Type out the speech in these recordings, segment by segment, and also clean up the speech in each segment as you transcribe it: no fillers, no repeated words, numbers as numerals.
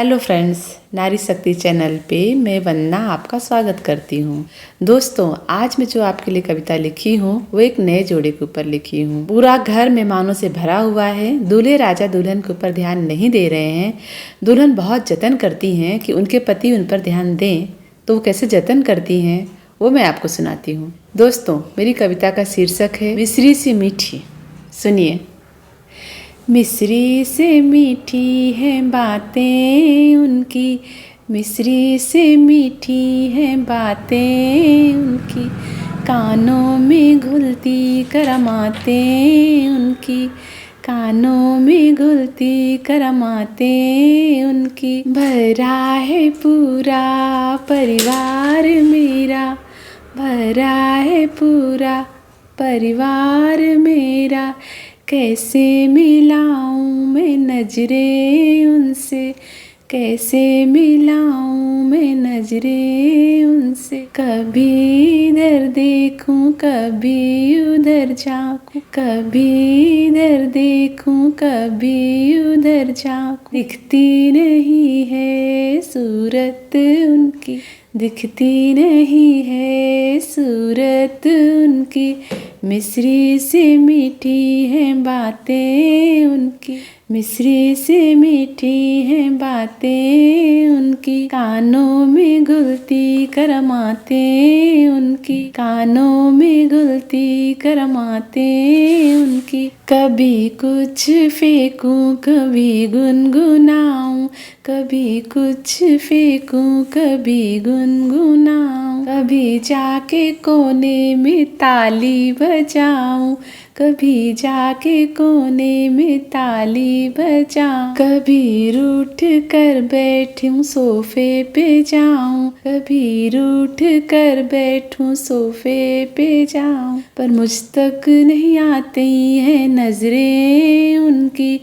Hello friends, नारी शक्ति channel पे मैं वंदना आपका स्वागत करती हूँ। दोस्तों, आज मैं जो आपके लिए कविता लिखी हूँ वो एक नए जोड़े के ऊपर लिखी हूँ। पूरा घर मेहमानों से भरा हुआ है। दूल्हे राजा दुल्हन के ऊपर ध्यान नहीं दे रहे हैं। दुल्हन बहुत जतन करती हैं कि उनके पति उन पर ध्यान दें, तो वो कैसे जतन करती हैं वो मैं आपको सुनाती हूँ। दोस्तों, मेरी कविता का शीर्षक है मिश्री सी मीठी। सुनिए। मिश्री से मीठी हैं बातें उनकी, मिश्री से मीठी हैं बातें उनकी, कानों में घुलती करमातें उनकी, कानों में घुलती करमातें उनकी। भरा है पूरा परिवार मेरा, भरा है पूरा परिवार मेरा, कैसे मिलाऊं मैं नजरें उनसे, कैसे मिलाऊं मैं नजरें उनसे। कभी इधर देखूं कभी उधर झांकूं, कभी इधर देखूं कभी उधर झांकूं, दिखती नहीं है सूरत उनकी, दिखती नहीं है सूरत उनकी। मिश्री से मीठी हैं बातें उनकी, मिश्री से मीठी हैं बातें उनकी, कानों में घुलती करमातें उनकी, कानों में घुलती करमातें उनकी। कभी कुछ फेंकूं कभी गुनगुनाऊं, कभी कुछ फेंकूं कभी गुनगुनाऊं, कभी जाके कोने में ताली बजाऊं, कभी जाके कोने में ताली बजाऊं, कभी रूठ कर बैठूं सोफे पे जाऊं, कभी रूठ कर बैठूं सोफे पे जाऊं, पर मुझ तक नहीं आती है नजरें उनकी,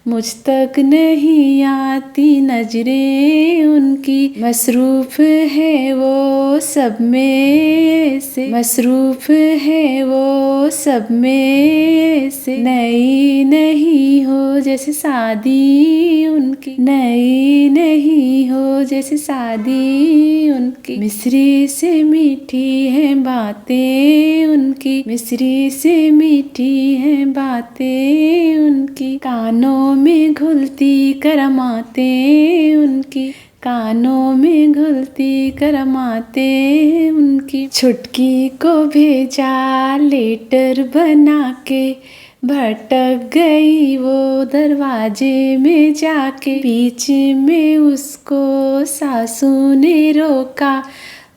मुझ तक नहीं आती नजरें उनकी। मसरूफ है वो सब में से, मसरूफ है वो सब में से, नई नहीं हो जैसे शादी उनकी, नई नहीं हो जैसे शादी उनकी। मिश्री से मीठी हैं बातें उनकी, मिश्री से मीठी हैं बातें उनकी, कानों में घुलती करमातें उनकी, कानों में घुलती करमातें उनकी। छुटकी को भेजा लेटर बना के, भटक गई वो दरवाजे में जाके, बीच में उसको सासू ने रोका,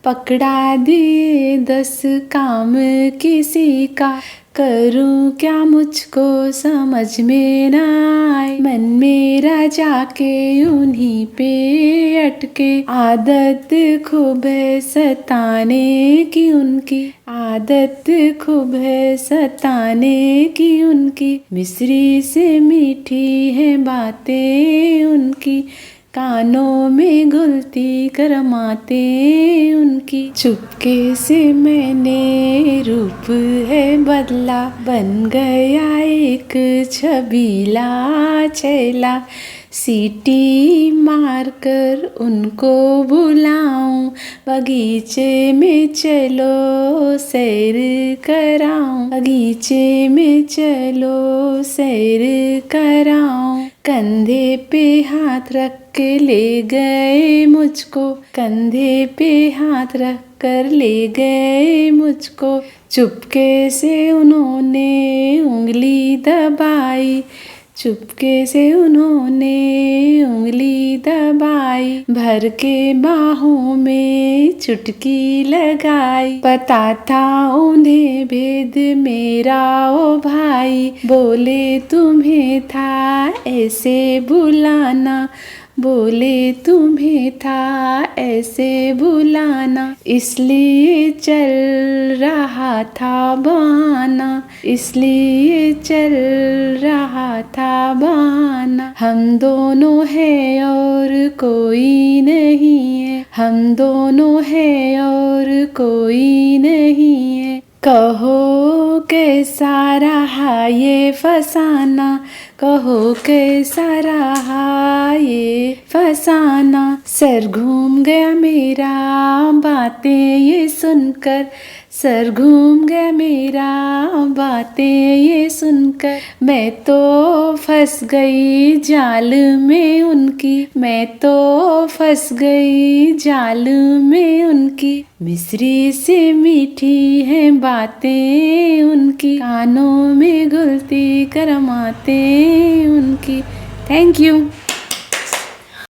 पकड़ा दिए 10 काम किसी का, करूं क्या मुझको समझ में ना आए, मन मेरा जाके उन्हीं पे अटके। आदत खूब है सताने की उनकी, आदत खूब है सताने की उनकी। मिश्री से मीठी हैं बातें उनकी, कानों में घुलती करमातें उनकी। चुपके से मैंने रूप है बदला, बन गया एक छबीला चेला, सीटी मारकर उनको बुलाऊं, बगीचे में चलो सैर कराऊं, बगीचे में चलो सैर कराऊं। कंधे पे हाथ रख के ले गए मुझको, कंधे पे हाथ रख कर ले गए मुझको, चुपके से उन्होंने उंगली दबाई, चुपके से उन्होंने उंगली दबाई, भर के बाहों में चुटकी लगाई। पता था उन्हें भेद मेरा ओ भाई, बोले तुम्हें था ऐसे बुलाना, बोले तुम्हें था ऐसे बुलाना, इसलिए चल रहा था बहाना, इसलिए चल रहा था बहाना। हम दोनों हैं और कोई नहीं है, हम दोनों हैं और कोई नहीं है, कहो कैसा रहा ये फसाना, कहो कैसा रहा ये फसाना। सर घूम गया मेरा बातें ये सुनकर, सर घूम गया मेरा बातें ये सुनकर। मैं तो फंस गई जाल में उनकी, मैं तो फंस गई जाल में उनकी। मिश्री से मीठी है बातें उनकी, कानों में घुलती करमाते उनकी। Thank you.